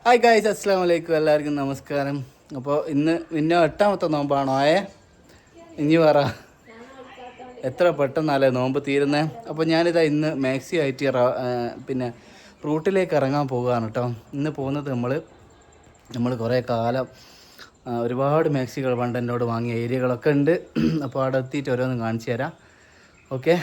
Hi guys, അസ്സലാമു അലൈക്കും. എല്ലാവർക്കും നമസ്കാരം. അപ്പോൾ ഇന്ന് 8ാമത്തെ നോമ്പാണോ ഇനി പറ, എത്ര പെട്ടെന്നല്ലേ നോമ്പ് തീരുന്നത്. അപ്പോൾ ഞാനിതാ ഇന്ന് മാക്സി ആയിട്ട് പിന്നെ റൂട്ടിലേക്ക് ഇറങ്ങാൻ പോവുകയാണ് കേട്ടോ. ഇന്ന് പോകുന്നത് നമ്മൾ കുറേ കാലം ഒരുപാട് മാക്സികൾ പണ്ട് എന്നോട് വാങ്ങിയ ഏരിയകളൊക്കെ ഉണ്ട്. അപ്പോൾ അവിടെ എത്തിയിട്ട് ഓരോന്ന് കാണിച്ചു തരാം. ഓക്കെ.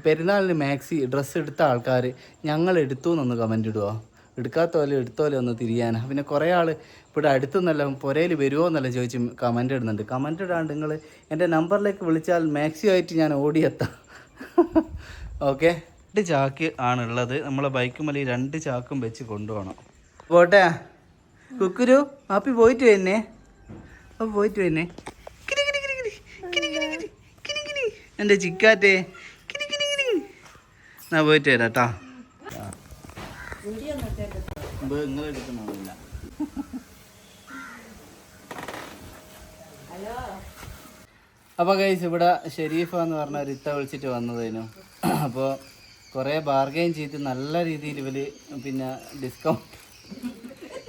പെരുന്നാളിന് മാക്സി ഡ്രസ്സ് എടുത്ത ആൾക്കാർ ഞങ്ങൾ എടുത്തു എന്നൊന്ന് കമൻ്റ് ഇടുമോ? എടുക്കാത്തോലെ എടുത്തോലെ ഒന്ന് തിരിയാനാണ്. പിന്നെ കുറേ ആൾ ഇവിടെ അടുത്തുനിന്നല്ല പുരയിൽ വരുമോ എന്നല്ല ചോദിച്ച് കമൻ്റ് ഇടുന്നുണ്ട്. കമൻ്റ് ഇടാണ്ട് നിങ്ങൾ എൻ്റെ നമ്പറിലേക്ക് വിളിച്ചാൽ മാക്സി ആയിട്ട് ഞാൻ ഓടിയെത്താം. ഓക്കെ. 2 ചാക്ക് ആണുള്ളത്. നമ്മളെ ബൈക്ക് മേലെ 2 ചാക്കും വെച്ച് കൊണ്ടുപോകണം. പോട്ടെ കുക്കുരു ഹാപ്പി, പോയിട്ട് വരുന്നേ. അപ്പോൾ പോയിട്ട് വരുന്നേ എൻ്റെ ചിക്കാറ്റേ. ഞാൻ പോയിട്ട് വരാം കേട്ടോ. നിങ്ങൾ എടുക്കണമെന്നില്ല. അപ്പോൾ ഗൈസ്, ഇവിടെ ഷെരീഫ എന്ന് പറഞ്ഞ ഒരു ഇത്ത വിളിച്ചിട്ട് വന്നതിനു. അപ്പോൾ കുറേ ബാർഗെയിൻ ചെയ്ത് നല്ല രീതിയിൽ ഇവർ പിന്നെ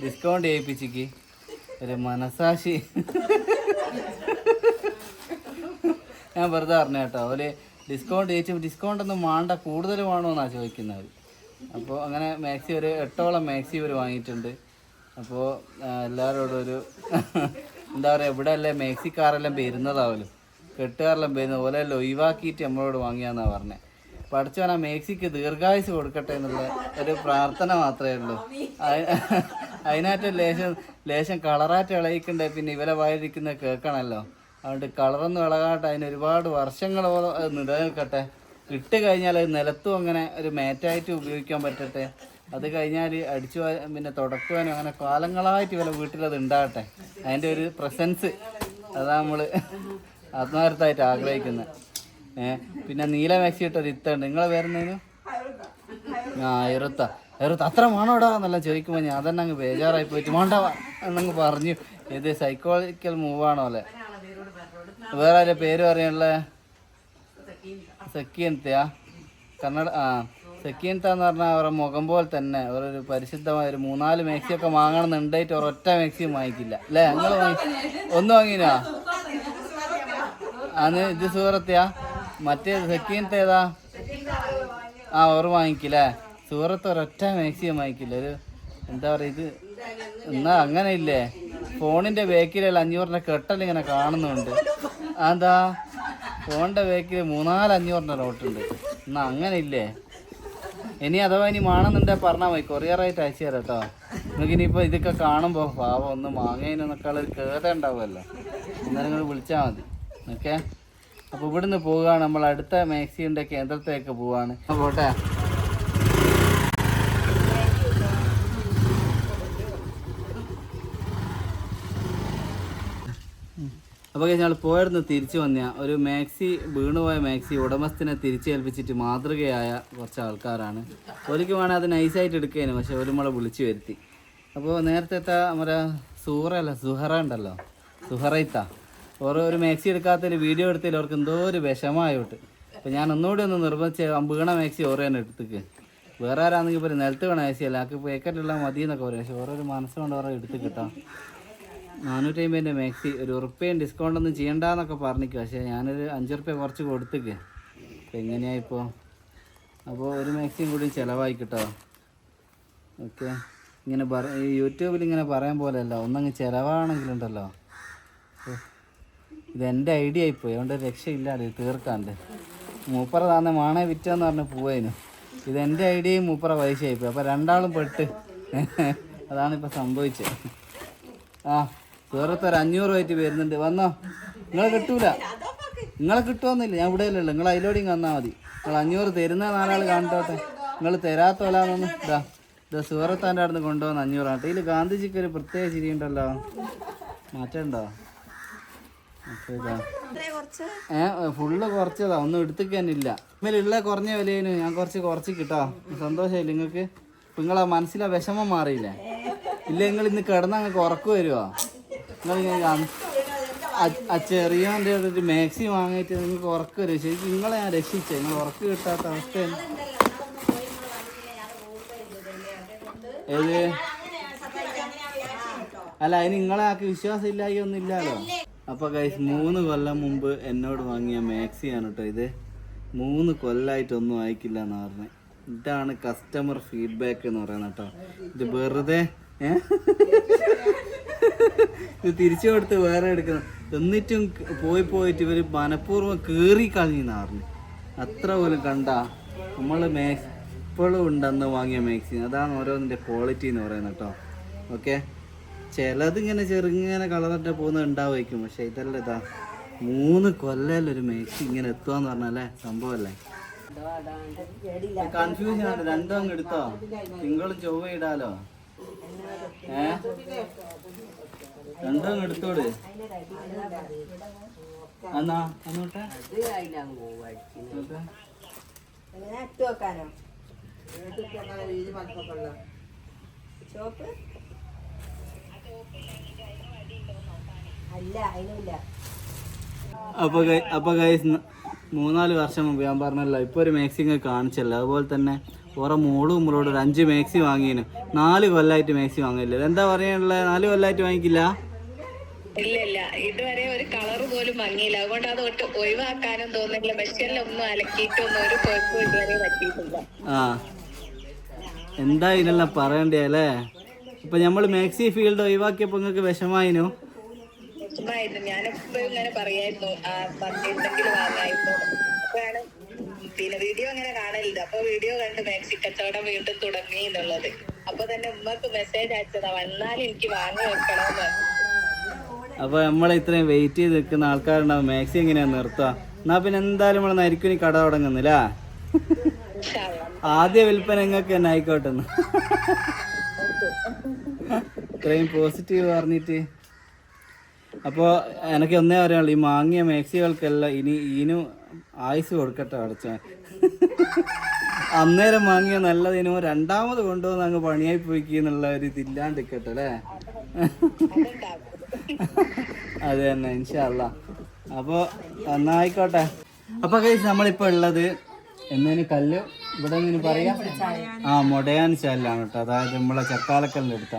ഡിസ്കൗണ്ട് ചെയ്യിപ്പിച്ചിക്ക്. ഒരു മനസാക്ഷി ഞാൻ വെറുതെ പറഞ്ഞ കേട്ടോ. അവർ ഡിസ്കൗണ്ട് ചെയ്യിച്ച് ഡിസ്കൗണ്ടൊന്നും വേണ്ട, കൂടുതൽ വേണമെന്നാണ് ചോദിക്കുന്നത്. അപ്പോൾ അങ്ങനെ മാക്സി ഒരു 8ഓളം മാക്സി ഇവർ വാങ്ങിയിട്ടുണ്ട്. അപ്പോൾ എല്ലാവരോടും ഒരു എന്താ പറയുക, ഇവിടെ അല്ലേ മാക്സിക്കാരെല്ലാം വരുന്നതാവല്ലോ, കെട്ടുകാരെല്ലാം വരുന്നത് പോലെ എല്ലാം ഒഴിവാക്കിയിട്ട് നമ്മളോട് വാങ്ങിയാന്നാണ് പറഞ്ഞത്. പഠിച്ചവൻ ആ മാക്സിക്ക് ദീർഘായുസ് കൊടുക്കട്ടെ എന്നുള്ള ഒരു പ്രാർത്ഥന മാത്രമേ ഉള്ളൂ. അതിനായിട്ട് ലേശം കളറായിട്ട് ഇളയിക്കണ്ടേ, പിന്നെ ഇവരെ വായിരിക്കുന്നത് കേൾക്കണമല്ലോ. അതുകൊണ്ട് കളറൊന്നും ഇളകാട്ടെ, അതിന് ഒരുപാട് വർഷങ്ങളോളം അത് നിലനിൽക്കട്ടെ. ഇട്ട് കഴിഞ്ഞാൽ അത് നിലത്തും അങ്ങനെ ഒരു മാറ്റായിട്ട് ഉപയോഗിക്കാൻ പറ്റട്ടെ. അത് കഴിഞ്ഞാൽ അടിച്ചു പിന്നെ തുടക്കുവാനും അങ്ങനെ കാലങ്ങളായിട്ട് ഇവരെ വീട്ടിലത് ഉണ്ടാകട്ടെ. അതിൻ്റെ ഒരു പ്രസൻസ് അതാണ് നമ്മൾ ആത്മാർത്ഥമായിട്ട് ആഗ്രഹിക്കുന്നത്. പിന്നെ നീല മാക്സി ഇട്ടൊരു ഇത്തുണ്ട്. നിങ്ങളെ വരുന്നതിന് എറുത്ത അത്ര വേണോടാ എന്നെല്ലാം ചോദിക്കുമ്പോൾ ഞാൻ തന്നെ അങ്ങ് ബേജാറായി പോയിട്ട് വേണ്ട എന്നങ്ങ് പറഞ്ഞു. ഇത് സൈക്കോളജിക്കൽ മൂവാണോ അല്ലേ? വേറെ ആരുടെ പേര് പറയാനുള്ള സെക്കീൻത്തയാ കന്നഡ. സെക്കീൻത്താന്ന് പറഞ്ഞാൽ അവരുടെ മുഖം പോലെ തന്നെ അവരൊരു പരിശുദ്ധമായ ഒരു 3-4 മാക്സിയൊക്കെ വാങ്ങണമെന്നുണ്ടായിട്ട് ഒരൊറ്റ മാക്സിയും വാങ്ങിക്കില്ല അല്ലേ? നിങ്ങൾ ഒന്നും വാങ്ങിനാ? അന്ന് ഇത് സൂറത്തെയാ? മറ്റേ സെക്കീൻത്ത ഏതാ? ഓർ വാങ്ങിക്കില്ലേ? സൂറത്ത് ഒരൊറ്റ മാക്സിയും വാങ്ങിക്കില്ല. ഒരു എന്താ പറയുക, ഇത് എന്നാ അങ്ങനെ ഇല്ലേ, ഫോണിൻ്റെ ബാക്കിലുള്ള 500 കെട്ടലിങ്ങനെ കാണുന്നുണ്ട്. അതെന്താ ഫോണിൻ്റെ ബാക്കിൽ 3-4 500 നോട്ടുണ്ട്. എന്നാൽ അങ്ങനെ ഇല്ലേ? ഇനി അഥവാ ഇനി വേണമെന്നുണ്ടെങ്കിൽ പറഞ്ഞാൽ മതി, കൊറിയറായിട്ട് അയച്ചു തരാം കേട്ടോ. നിങ്ങൾക്ക് ഇനിയിപ്പോൾ ഇതൊക്കെ കാണുമ്പോൾ പാവം ഒന്ന് വാങ്ങുന്നതിനൊക്കെ ഉള്ളൊരു കേത ഉണ്ടാവുമല്ലോ, എന്നാലും നിങ്ങൾ വിളിച്ചാൽ മതി. ഓക്കെ. അപ്പോൾ ഇവിടുന്ന് പോവുകയാണ്, നമ്മൾ അടുത്ത മാക്സിൻ്റെ കേന്ദ്രത്തിലേക്ക് പോവുകയാണ്. പോട്ടെ. അപ്പോൾ ഞങ്ങൾ പോയിരുന്നു തിരിച്ചു വന്ന ഒരു മാക്സി, വീണുപോയ മാക്സി ഉടമസ്ഥനെ തിരിച്ചേൽപ്പിച്ചിട്ട് മാതൃകയായ കുറച്ച് ആൾക്കാരാണ്. ഒരിക്കൽ വേണേൽ അത് നൈസായിട്ട് എടുക്കുകയാണ്, പക്ഷെ ഒരു നമ്മളെ വിളിച്ചു വരുത്തി. അപ്പോൾ നേരത്തെ നമ്മുടെ സുഹറ ഉണ്ടല്ലോ, സുഹറയിത്ത ഒരു മാക്സി എടുക്കാത്തൊരു വീഡിയോ എടുത്തതിൽ അവർക്ക് എന്തോ ഒരു വിഷമമായിട്ട്. അപ്പോൾ ഞാൻ ഒന്നുകൂടി ഒന്ന് നിർബന്ധിച്ച് വീണ മാക്സി ഓരോ തന്നെ എടുത്തേക്ക്. വേറെ ആരാണെങ്കിൽ ഇപ്പോൾ നിലത്ത് വീണ മാക്സി അല്ല, ആൾക്ക് പാക്കറ്റുള്ള മതി എന്നൊക്കെ പറയും. പക്ഷെ ഓരോ മനസ്സുകൊണ്ട് ഓരോ എടുത്ത് കിട്ടാം. 450 മാക്സി, ₹1 ഡിസ്കൗണ്ടൊന്നും ചെയ്യണ്ടെന്നൊക്കെ പറഞ്ഞിരിക്കും. പക്ഷേ ഞാനൊരു ₹5 കുറച്ച് കൊടുത്തേക്ക്. അപ്പോൾ എങ്ങനെയായിപ്പോൾ? അപ്പോൾ ഒരു മാക്സിയും കൂടി ചിലവായി കിട്ടോ. ഓക്കെ. ഇങ്ങനെ ഈ യൂട്യൂബിൽ ഇങ്ങനെ പറയാൻ പോലെയല്ല, ഒന്നങ്ങ് ചിലവാണെങ്കിലുണ്ടല്ലോ. ഇതെൻ്റെ ഐഡിയ ആയിപ്പോയി, അതുകൊണ്ട് രക്ഷയില്ലാതെ തീർക്കാണ്ട്. മൂപ്പറ താന്നെ മാണേ വിറ്റെന്ന് പറഞ്ഞ് പോവായിരുന്നു. ഇതെൻ്റെ ഐഡിയയും മൂപ്പറ പൈസ ആയിപ്പോയി. അപ്പോൾ രണ്ടാളും പെട്ട്. അതാണിപ്പോൾ സംഭവിച്ചത്. വേറത്തെ ഒരു 500 ആയിട്ട് വരുന്നുണ്ട്. വന്നോ? നിങ്ങളെ കിട്ടൂല, നിങ്ങളെ കിട്ടുമെന്നില്ല. ഞാൻ ഇവിടെ അല്ലല്ലോ, നിങ്ങൾ അതിലോടെയും വന്നാൽ മതി. നിങ്ങൾ 500 തരുന്ന 4 ആൾ കാണട്ടോട്ടെ. നിങ്ങൾ തരാത്തോലാന്നൊന്നും ഇതാ സൂറത്താൻ്റെ അവിടെ നിന്ന് കൊണ്ടുപോകുന്ന 500 ആട്ടെ. ഇതിൽ ഗാന്ധിജിക്ക് ഒരു പ്രത്യേക ചിരിയുണ്ടല്ലോ, മാറ്റമുണ്ടോ? ഫുള്ള് കുറച്ചതാ, ഒന്നും എടുത്തിക്കാനില്ല. ഇമ്മലുള്ള കുറഞ്ഞ വിലയിന് ഞാൻ കുറച്ച് കിട്ടോ. സന്തോഷമായില്ല നിങ്ങൾക്ക്? നിങ്ങളെ മനസ്സിലെ വിഷമം മാറിയില്ലേ? ഇല്ല, നിങ്ങൾ ഇന്ന് കിടന്ന് അങ്ങ് ഉറക്ക് വരുമോ? നിങ്ങൾ ആ ചെറിയോൻ്റെ ഒരു മാക്സി വാങ്ങിയിട്ട് നിങ്ങൾക്ക് ഉറക്ക് വരുമോ? ശരിക്കും നിങ്ങളെ ഞാൻ രക്ഷിച്ചേ. നിങ്ങൾ ഉറക്ക് കിട്ടാത്ത അവസ്ഥയാണ്. ഏത് അല്ല അതിന് നിങ്ങളെ ആക്കി വിശ്വാസം ഇല്ലായി ഒന്നും ഇല്ലല്ലോ. അപ്പൊ ഗൈസ് 3 കൊല്ലം മുമ്പ് എന്നോട് വാങ്ങിയ മാക്സിയാണ് കേട്ടോ ഇത്. 3 കൊല്ലമായിട്ടൊന്നും അയക്കില്ല എന്ന് പറഞ്ഞത്. ഇതാണ് കസ്റ്റമർ ഫീഡ്ബാക്ക് എന്ന് പറയുന്നത് കേട്ടോ. ഇത് വെറുതെ ഇത് തിരിച്ചു കൊടുത്ത് വേറെ എടുക്കുന്നു. എന്നിട്ടും പോയിട്ട് ഇവര് മനഃപൂർവ്വം കീറി കളഞ്ഞെന്ന് പറഞ്ഞു. അത്ര പോലും കണ്ട നമ്മൾ മാക്സ് ഇപ്പോഴും ഉണ്ടെന്ന് വാങ്ങിയ മാക്സി. അതാണ് ഓരോന്നിൻ്റെ ക്വാളിറ്റി എന്ന് പറയുന്നത് കേട്ടോ. ഓക്കെ, ചിലതിങ്ങനെ ചെറുങ്ങനെ കളറിട്ട് പോകുന്നത് ഉണ്ടാവുമായിരിക്കും, പക്ഷെ ഇതല്ല. ഇതാ 3 കൊല്ലമൊരു മാക്സി ഇങ്ങനെ എത്തുകയെന്ന് പറഞ്ഞല്ലേ സംഭവമല്ലേ. കൺഫ്യൂഷൻ ആണ്. രണ്ടും അങ്ങ് എടുത്തോ, തിങ്കളും ചൊവ്വ ഇടാലോ. രണ്ടും അങ്ങ് എടുത്തോട്. എന്നാ അന്നോട്ടെ അപ്പൊ ഗൈസ് 3-4 വർഷം മുമ്പ് ഞാൻ പറഞ്ഞല്ലോ ഇപ്പൊ ഒരു മാക്സിങ് കാണിച്ചല്ലോ. അതുപോലെ തന്നെ ഓരോ മോളും നമ്മളോട് ഒരു 5 മാക്സി വാങ്ങിയേന്. 4 കൊല്ലമായിട്ട് മാക്സി വാങ്ങില്ല. എന്താ പറയാനുള്ളത്? 4 കൊല്ലമായിട്ട് വാങ്ങിക്കില്ല. ഇല്ല ഇതുവരെ ഒരു കളർ പോലും ഭംഗിയില്ല. അതുകൊണ്ട് അത് ഒഴിവാക്കാനും തോന്നില്ല. മെഷീനിലൊന്നും അലക്കിയിട്ടൊന്നും ഒരു കുഴപ്പം ഇതുവരെ പറ്റിയിട്ടില്ല. എന്താ ഇതിനെല്ലാം പറയണ്ടേ അല്ലേ? ഇപ്പൊ നമ്മള് മാക്സി ഫീൽഡ് ഒഴിവാക്കിയപ്പോ നിങ്ങൾക്ക് വിഷമായിനു. ഞാനിപ്പോ ഇങ്ങനെ പറയായിരുന്നു എന്തെങ്കിലും വാങ്ങായിരുന്നു. അപ്പോഴാണ് പിന്നെ വീഡിയോ അങ്ങനെ കാണലില്ല. അപ്പൊ വീഡിയോ കണ്ട് മാക്സി കച്ചവടം വീണ്ടും തുടങ്ങി എന്നുള്ളത്. അപ്പൊ തന്നെ ഉമ്മക്ക് മെസ്സേജ് അയച്ചതാ, വന്നാലും എനിക്ക് വാങ്ങി വെക്കണമെന്ന്. അപ്പൊ നമ്മളെ ഇത്രയും വെയിറ്റ് ചെയ്ത് നിൽക്കുന്ന ആൾക്കാരുണ്ടാവും. മാക്സി എങ്ങനെയാ നിർത്തുക? എന്നാ പിന്നെ എന്തായാലും നമ്മൾ നരിക്കുനി കട തുടങ്ങുന്നില്ല. ആദ്യ വിൽപ്പന നിങ്ങൾക്ക് തന്നെ ആയിക്കോട്ടെ. ഇത്രയും പോസിറ്റീവ് പറഞ്ഞിട്ട്. അപ്പോൾ എനിക്ക് ഒന്നേ പറയാനുള്ളൂ, ഈ വാങ്ങിയ മാക്സികൾക്കെല്ലാം ഇനിയും ആയുസ് കൊടുക്കട്ടെ അടച്ച. അന്നേരം വാങ്ങിയ നല്ലതിനോ രണ്ടാമത് കൊണ്ടുവന്ന് അങ്ങ് പണിയായി പോയിക്ക് എന്നുള്ള ഒരു ഇതില്ലാണ്ടിരിക്കട്ടെ അല്ലേ. അത് തന്നെ ഇൻഷാ അല്ലാ. അപ്പോൾ എന്നായിക്കോട്ടെ. അപ്പോൾ ഗൈസ് നമ്മളിപ്പോൾ ഉള്ളത് എന്നതിന് കല്ല് ഇവിടെ നിന്ന് പറയാം മൊടയാൻ ചാലിലാണ് കേട്ടോ. അതായത് നമ്മളെ ചക്കാലക്കല്ലിൻ്റെ അടുത്ത.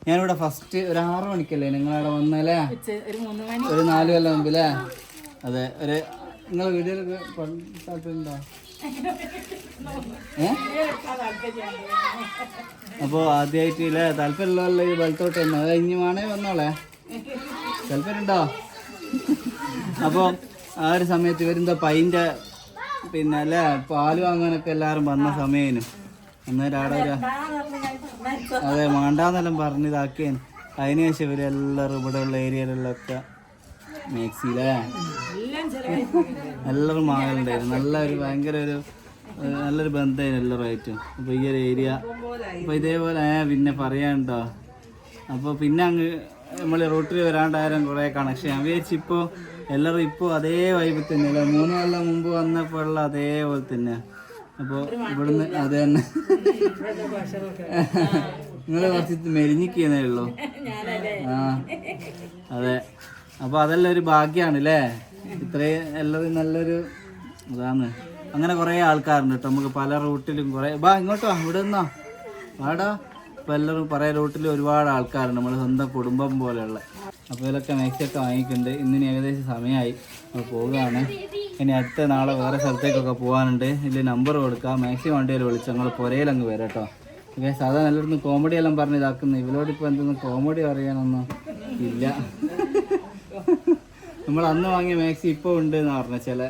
ഞാനിവിടെ ഫസ്റ്റ് ഒരു 6 മണിക്കല്ലേ നിങ്ങളവിടെ വന്നല്ലേ, ഒരു 4 കൊല്ലം മുമ്പില്ലേ. അതെ, ഒരു നിങ്ങളെ വീഡിയോയിലൊക്കെ താല്പര്യമുണ്ടോ? അപ്പോൾ ആദ്യമായിട്ട് ഇല്ലേ താല്പര്യമുള്ള ഈ വലത്തോട്ട് വന്നു. അത് ഇനി വേണേ വന്നോളെ, താല്പര്യമുണ്ടോ? അപ്പോൾ ആ ഒരു സമയത്ത് ഇവരെന്താ പൈൻ്റെ പിന്നെ അല്ലേ പാല് വാങ്ങാനൊക്കെ എല്ലാവരും വന്ന സമയേനു. അന്നേരം അവിടെ അതെ മാണ്ടാന്നെല്ലാം പറഞ്ഞിതാക്കിയേന്. അതിനുശേഷം ഇവരെല്ലാവരും ഇവിടെ ഉള്ള ഏരിയയിലൊക്കെ മാക്സിയിലേ എല്ലാവരും വാങ്ങലുണ്ടായിരുന്നു. ഭയങ്കര നല്ലൊരു ബന്ധമായിരുന്നു എല്ലാവരുമായിട്ടും. അപ്പോൾ ഈ ഒരു ഏരിയ അപ്പോൾ ഇതേപോലെ പിന്നെ പറയാനുണ്ടോ. അപ്പോൾ പിന്നെ അങ്ങ് നമ്മൾ റൂട്ടിൽ വരാണ്ടായാലും കുറേ കണക്ഷൻ. ഞാൻ വിചാരിച്ചിപ്പോൾ എല്ലാവരും ഇപ്പോൾ അതേ വൈബിൽ തന്നെയല്ലേ 3 കൊല്ലം മുമ്പ് വന്നപ്പോൾ ഉള്ള അതേപോലെ തന്നെ. അപ്പോൾ ഇവിടുന്ന് അത് തന്നെ നിങ്ങൾ കുറച്ച് മെലിഞ്ഞിക്കുന്നേ ഉള്ളൂ. അതെ, അപ്പോൾ അതെല്ലാം ഒരു ഭാഗ്യമാണ് അല്ലേ. ഇത്രയും എല്ലാവരും നല്ലൊരു ഇതാണ്. അങ്ങനെ കുറേ ആൾക്കാരുണ്ട് കേട്ടോ. നമുക്ക് പല റൂട്ടിലും കുറേ ഇങ്ങോട്ടോ ഇവിടെ നിന്നോ വാടാ. ഇപ്പോൾ എല്ലാവരും കുറേ റൂട്ടിൽ ഒരുപാട് ആൾക്കാരുണ്ട്, നമ്മൾ സ്വന്തം കുടുംബം പോലെയുള്ള. അപ്പോൾ ഇതിലൊക്കെ മാക്സിയൊക്കെ വാങ്ങിക്കുന്നുണ്ട്. ഇന്നിന് ഏകദേശം സമയമായി, നമ്മൾ പോവുകയാണ്. ഇനി അടുത്ത നാളെ വേറെ സ്ഥലത്തേക്കൊക്കെ പോകാനുണ്ട്. ഇതിൽ നമ്പർ കൊടുക്കുക, മാക്സി വണ്ടിയിൽ വിളിച്ച് ഞങ്ങൾ പുരയിലങ്ങ് വരാം കേട്ടോ. ഓക്കെ, സാധാരണ എല്ലായിടത്തും കോമഡി എല്ലാം പറഞ്ഞ് ഇതാക്കുന്നു. ഇവരോടിപ്പോൾ എന്തെങ്കിലും കോമഡി പറയാനൊന്നും ഇല്ല. നമ്മൾ അന്ന് വാങ്ങിയ മാക്സി ഇപ്പോൾ ഉണ്ട് എന്ന് പറഞ്ഞ ചില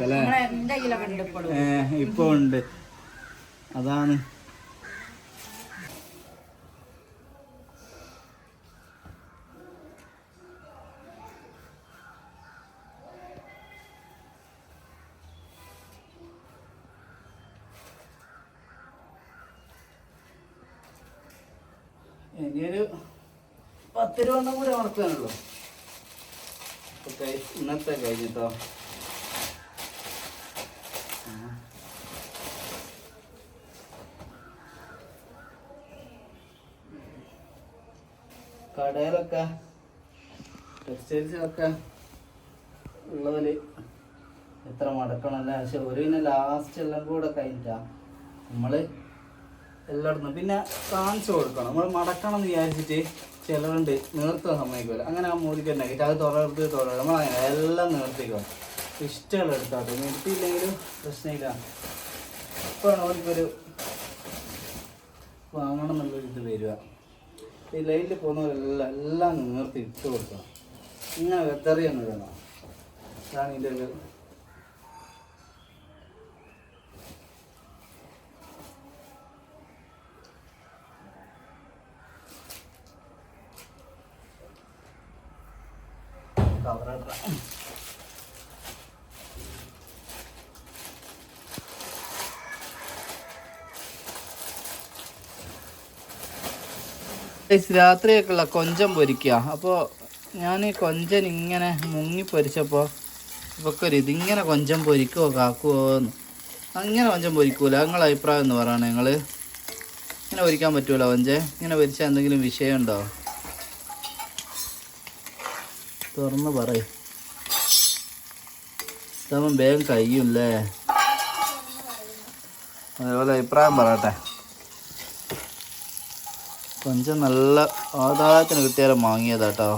അല്ലേ, ഇപ്പോൾ ഉണ്ട്. അതാണ് ഇനിയൊരു 10 രൂപ കൂടെ ഉണക്കാനുള്ളൂ. ഇന്നത്തെ കഴിഞ്ഞിട്ടോ. കടയിലൊക്കെ ടെക്സ്റ്റൈൽസിലൊക്കെ ഉള്ളതിൽ എത്ര മടക്കണമല്ലേ. പക്ഷെ ഒരു ലാസ്റ്റ് എല്ലാം കൂടെ കഴിഞ്ഞിട്ടാ നമ്മൾ എല്ലായിടത്തും പിന്നെ കാണിച്ചു കൊടുക്കണം. നമ്മൾ മടക്കണം എന്ന് വിചാരിച്ചിട്ട് ചിലരുണ്ട് നിർത്താൻ സമ്മതിക്കില്ല. അങ്ങനെ ആ മൂലിക്ക് തന്നെ അത് തുറന്ന് നമ്മളങ്ങനെ എല്ലാം നിർത്തിക്കോ. ഇഷ്ടമുള്ള എടുത്താട്ടോ, നിർത്തിയില്ലെങ്കിലും പ്രശ്നമില്ല. ഇപ്പോഴാണ് ഓർക്കൊരു വാങ്ങണം എന്നുള്ളൊരു ഇത് വരിക. ഈ ലൈനിൽ പോകുന്നവരെല്ലാം എല്ലാം നിർത്തി ഇട്ട് കൊടുക്കണം. ഇങ്ങനെ വെതറിയൊന്നും ഇടണം. അതാണ് ഇതിൻ്റെ ഒരു കവറിടാം. രാത്രിയൊക്കെയുള്ള കൊഞ്ചം പൊരിക്കുക. അപ്പോൾ ഞാൻ ഈ കൊഞ്ചൻ ഇങ്ങനെ മുങ്ങി പൊരിച്ചപ്പോൾ ഇവക്കൊരു ഇതിങ്ങനെ കൊഞ്ചം പൊരിക്കുമോ കാക്കുമോ എന്ന്. അങ്ങനെ കൊഞ്ചം പൊരിക്കൂല. നിങ്ങളെ അഭിപ്രായം എന്ന് പറയണേ. നിങ്ങൾ ഇങ്ങനെ പൊരിക്കാൻ പറ്റൂല കൊഞ്ചേ? ഇങ്ങനെ പൊരിച്ചാൽ എന്തെങ്കിലും വിഷയമുണ്ടോ? തുറന്ന് പറയും. ഇതാകുമ്പം വേഗം കഴിയുമല്ലേ? അതേപോലെ അഭിപ്രായം പറയട്ടെ. കൊഞ്ചം നല്ല ആദായത്തിന് കിട്ടിയാലും വാങ്ങിയതാട്ടോ.